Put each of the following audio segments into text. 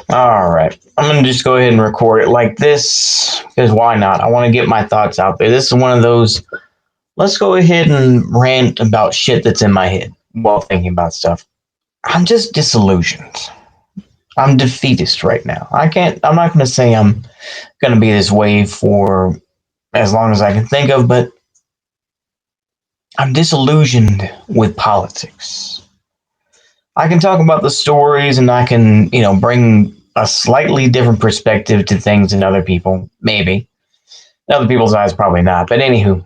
All right. I'm going to just go ahead and record it like this because why not? I want to get my thoughts out there. This is one of those, let's go ahead and rant about shit that's in my head while thinking about stuff. I'm just disillusioned. I'm defeatist right now. I'm not going to say I'm going to be this way for as long as I can think of, but I'm disillusioned with politics. I can talk about the stories and I can, bring a slightly different perspective to things than other people, maybe. In other people's eyes, probably not. But anywho,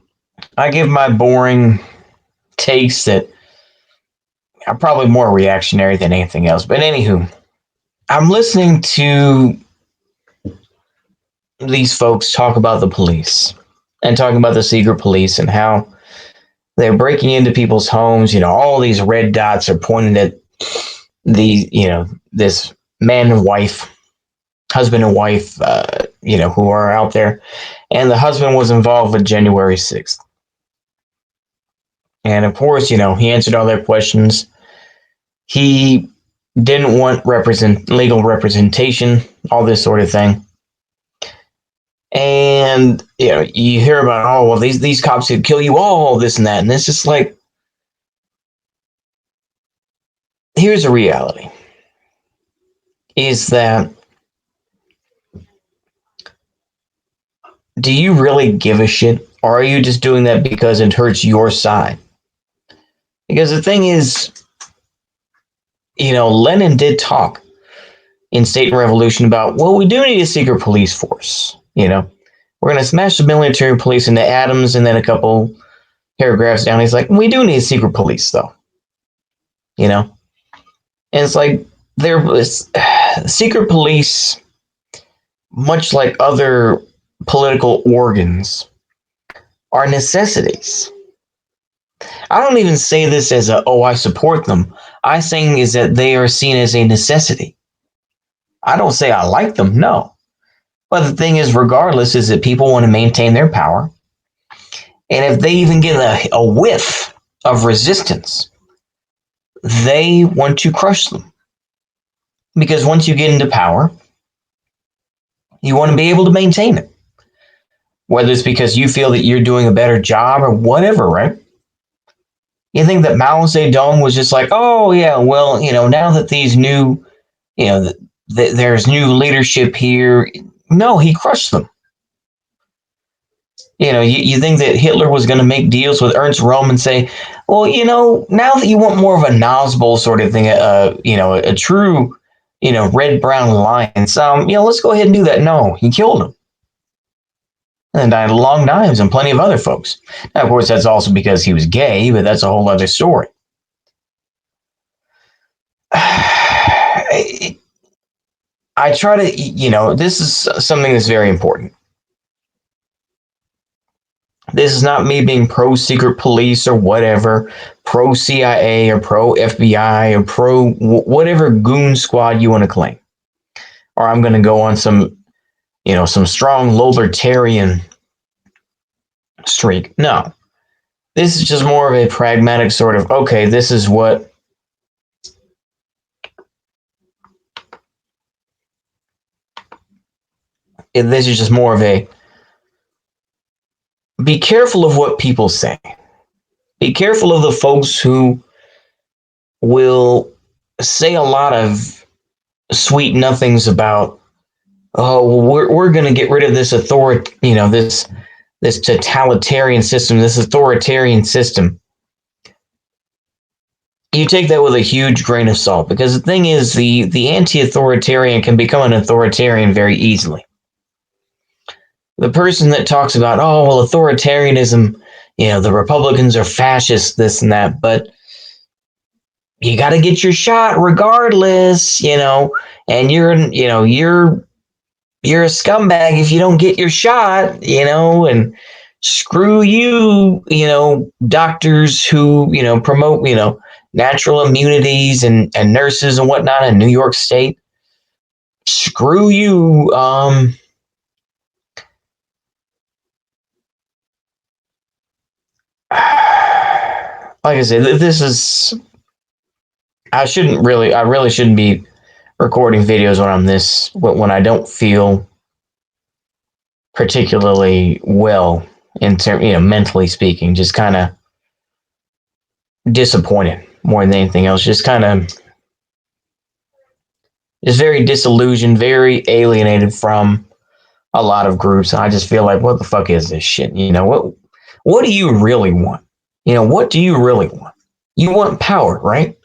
I give my boring takes that are probably more reactionary than anything else. But anywho, I'm listening to these folks talk about the police and talking about the secret police and how they're breaking into people's homes. All these red dots are pointing at this man and wife, husband and wife, who are out there. And the husband was involved with January 6th. And of course, he answered all their questions. He didn't want legal representation, all this sort of thing. And you hear about, oh well, these cops could kill you all, this and that, and it's just like, here's a reality: is that do you really give a shit, or are you just doing that because it hurts your side? Because the thing is, Lenin did talk in State and Revolution about, well, we do need a secret police force. We're going to smash the military police into atoms, and then a couple paragraphs down, he's like, we do need a secret police, though. And it's like, there was secret police, much like other political organs, are necessities. I don't even say this as I support them. I saying is that they are seen as a necessity. I don't say I like them, no. But the thing is, regardless, is that people want to maintain their power. And if they even get a whiff of resistance, they want to crush them. Because once you get into power, you want to be able to maintain it. Whether it's because you feel that you're doing a better job or whatever, right? You think that Mao Zedong was just like, oh, yeah, well, now that these new, there's new leadership here. No, he crushed them. You think that Hitler was going to make deals with Ernst Röhm and say, well, now that you want more of a Nazgul sort of thing, a true, red-brown alliance, let's go ahead and do that. No, he killed him. And died of long knives and plenty of other folks. Now, of course, that's also because he was gay, but that's a whole other story. I try to, this is something that's very important. This is not me being pro-secret police or whatever, pro-CIA or pro-FBI or pro-whatever goon squad you want to claim. Or I'm going to go on some strong libertarian streak. No. This is just more of a pragmatic sort of, okay, this is what this is just more of a, be careful of what people say. Be careful of the folks who will say a lot of sweet nothings about, oh, we're going to get rid of this this totalitarian system, this authoritarian system. You take that with a huge grain of salt, because the thing is, the anti-authoritarian can become an authoritarian very easily. The person that talks about, oh, well, authoritarianism, the Republicans are fascists, this and that, but you got to get your shot regardless, and you're a scumbag if you don't get your shot, and screw you, doctors who, promote, natural immunities and nurses and whatnot in New York State. Screw you. Like I said, this is, I really shouldn't be recording videos when I don't feel particularly well in terms, mentally speaking, just kind of disappointed more than anything else. Just very disillusioned, very alienated from a lot of groups. And I just feel like, what the fuck is this shit? What do you really want? What do you really want? You want power, right?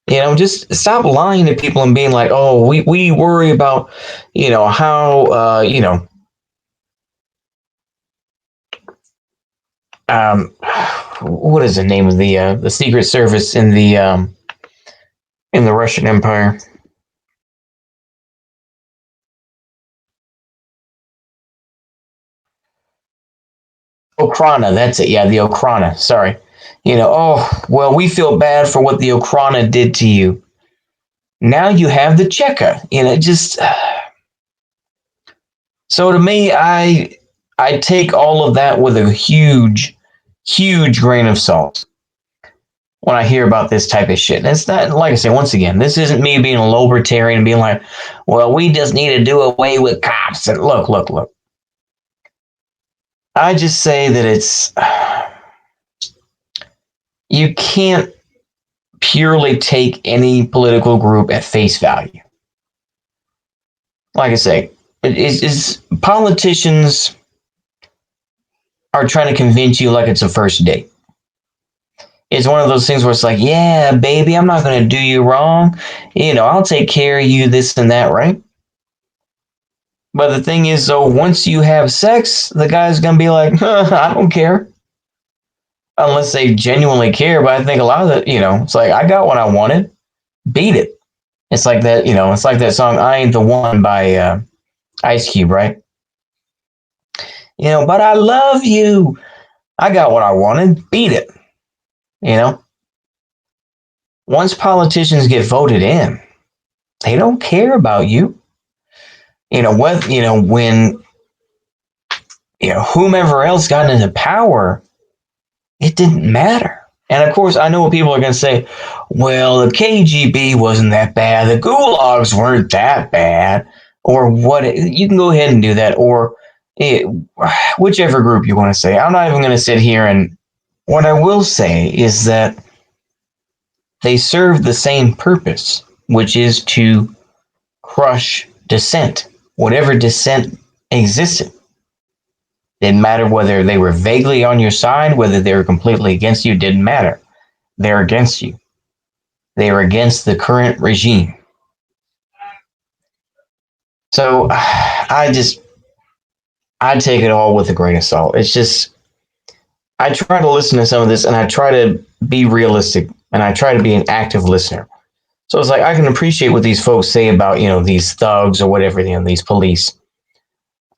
Just stop lying to people and being like, oh, we worry about, how, what is the name of the Secret Service in the Russian Empire? Okrana, that's it. Yeah, the Okrana. Sorry. Oh, well, we feel bad for what the Okrana did to you. Now you have the Cheka. Just so to me, I take all of that with a huge, huge grain of salt when I hear about this type of shit. And it's not, like I say, once again, this isn't me being a libertarian and being like, well, we just need to do away with cops. And look. I just say that you can't purely take any political group at face value. Like I say, politicians are trying to convince you like it's a first date. It's one of those things where it's like, yeah, baby, I'm not going to do you wrong. I'll take care of you, this and that, right? But the thing is, though, once you have sex, the guy's going to be like, I don't care. Unless they genuinely care. But I think a lot of it, it's like, I got what I wanted. Beat it. It's like that, it's like that song, I Ain't the One by Ice Cube, right? But I love you. I got what I wanted. Beat it. Once politicians get voted in, they don't care about you. When whomever else got into power, it didn't matter. And of course, I know what people are going to say. Well, the KGB wasn't that bad. The gulags weren't that bad. Or what? You can go ahead and do that. Or whichever group you want to say. I'm not even going to sit here and. What I will say is that they serve the same purpose, which is to crush dissent. Whatever dissent existed. Didn't matter whether they were vaguely on your side, whether they were completely against you, didn't matter. They're against you. They are against the current regime. So I take it all with a grain of salt. It's just, I try to listen to some of this and I try to be realistic and I try to be an active listener. So it's like, I can appreciate what these folks say about, these thugs or whatever, these police.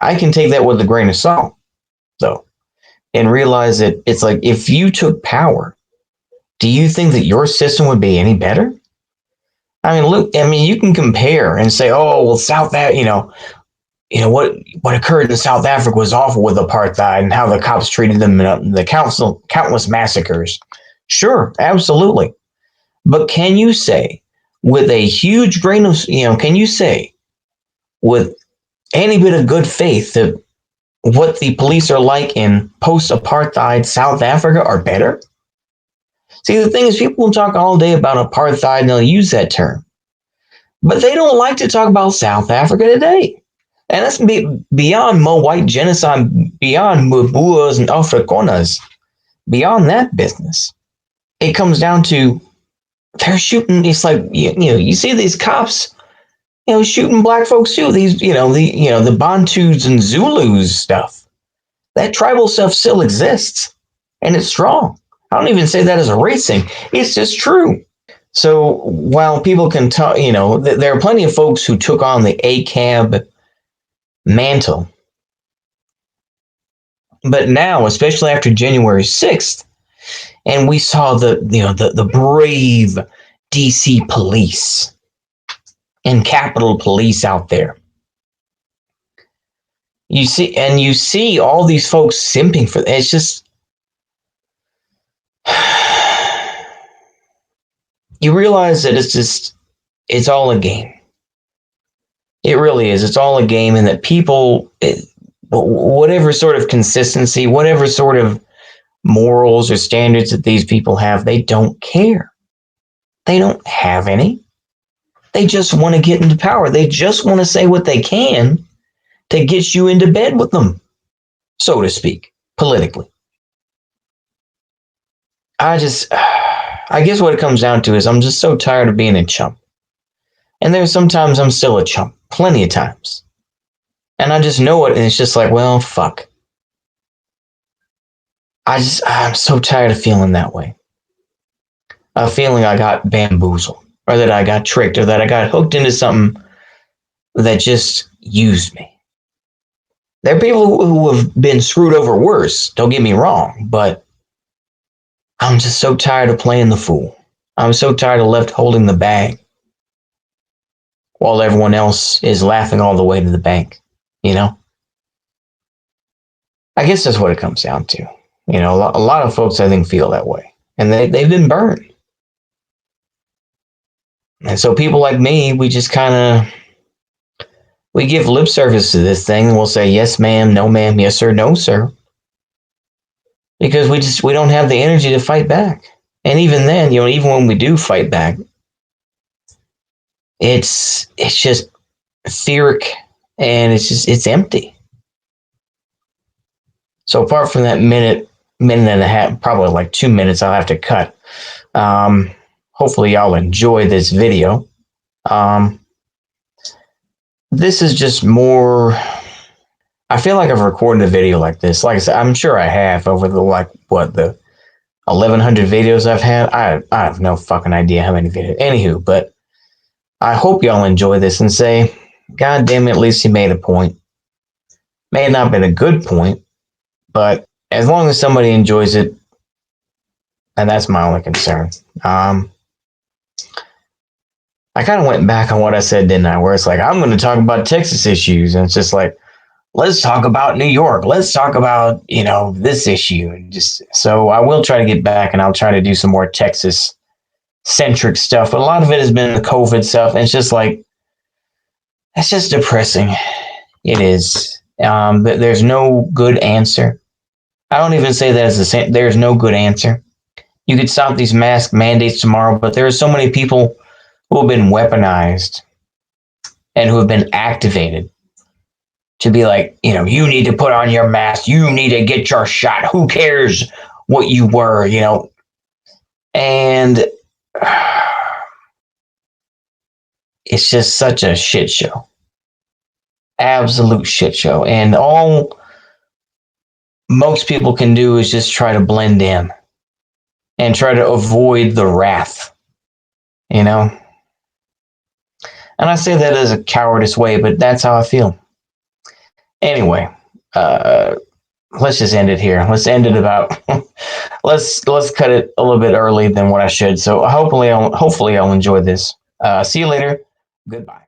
I can take that with a grain of salt, though, and realize that it's like, if you took power, do you think that your system would be any better? You can compare and say, oh, well, what occurred in South Africa was awful with apartheid and how the cops treated them in the countless massacres. Sure, absolutely. But can you say with a huge grain of, can you say with any bit of good faith that what the police are like in post-apartheid South Africa are better? See, the thing is, people will talk all day about apartheid and they'll use that term. But they don't like to talk about South Africa today. And that's beyond white genocide, beyond Boers and Afrikaners, beyond that business. It comes down to they're shooting. It's like, you see these cops, shooting black folks too. These, the Bantus and Zulus stuff. That tribal stuff still exists, and it's strong. I don't even say that as a race thing. It's just true. So while people can talk, there are plenty of folks who took on the ACAB mantle. But now, especially after January 6th, and we saw the brave DC police and Capitol Police out there. You see all these folks simping for that. It's just, you realize that it's just, it's all a game. It really is. It's all a game, and that people, whatever sort of consistency, whatever sort of morals or standards that these people have, they don't care. They don't have any. They just want to get into power. They just want to say what they can to get you into bed with them, so to speak, politically. I guess what it comes down to is I'm just so tired of being a chump. And there's sometimes I'm still a chump, plenty of times. And I just know it, and it's just like, well, fuck. I'm so tired of feeling that way. Of feeling I got bamboozled, or that I got tricked, or that I got hooked into something that just used me. There are people who have been screwed over worse, don't get me wrong, but I'm just so tired of playing the fool. I'm so tired of left holding the bag while everyone else is laughing all the way to the bank, you know? I guess that's what it comes down to. You know, a lot of folks, I think, feel that way. And they've been burned. And so people like me, we just kind of, we give lip service to this thing, and we'll say, yes, ma'am, no, ma'am, yes, sir, no, sir. Because we don't have the energy to fight back. And even then, you know, even when we do fight back, it's just etheric, and it's empty. So apart from that minute and a half, probably like 2 minutes I'll have to cut. Hopefully y'all enjoy this video. This is just more, I feel like I've recorded a video like this. Like I said, I'm sure I have over the, like, what, the 1,100 videos I've had. I have no fucking idea how many videos. Anywho, but I hope y'all enjoy this and say, God damn it, at least he made a point. May have not been a good point, but as long as somebody enjoys it, and that's my only concern. I kind of went back on what I said, didn't I? Where it's like, I'm going to talk about Texas issues. And it's just like, let's talk about New York. Let's talk about, you know, this issue. And just, so I will try to get back, and I'll try to do some more Texas centric stuff. But a lot of it has been the COVID stuff. And it's just like, it's just depressing. It is. There's no good answer. I don't even say that as the same. There's no good answer. You could stop these mask mandates tomorrow, but there are so many people who have been weaponized and who have been activated to be like, you know, you need to put on your mask. You need to get your shot. Who cares what you were, you know? And it's just such a shit show. Absolute shit show. And all most people can do is just try to blend in and try to avoid the wrath, you know? And I say that as a cowardice way, but that's how I feel. Anyway, let's just end it here. Let's end it about, let's cut it a little bit early than what I should. So hopefully I'll enjoy this. See you later. Goodbye.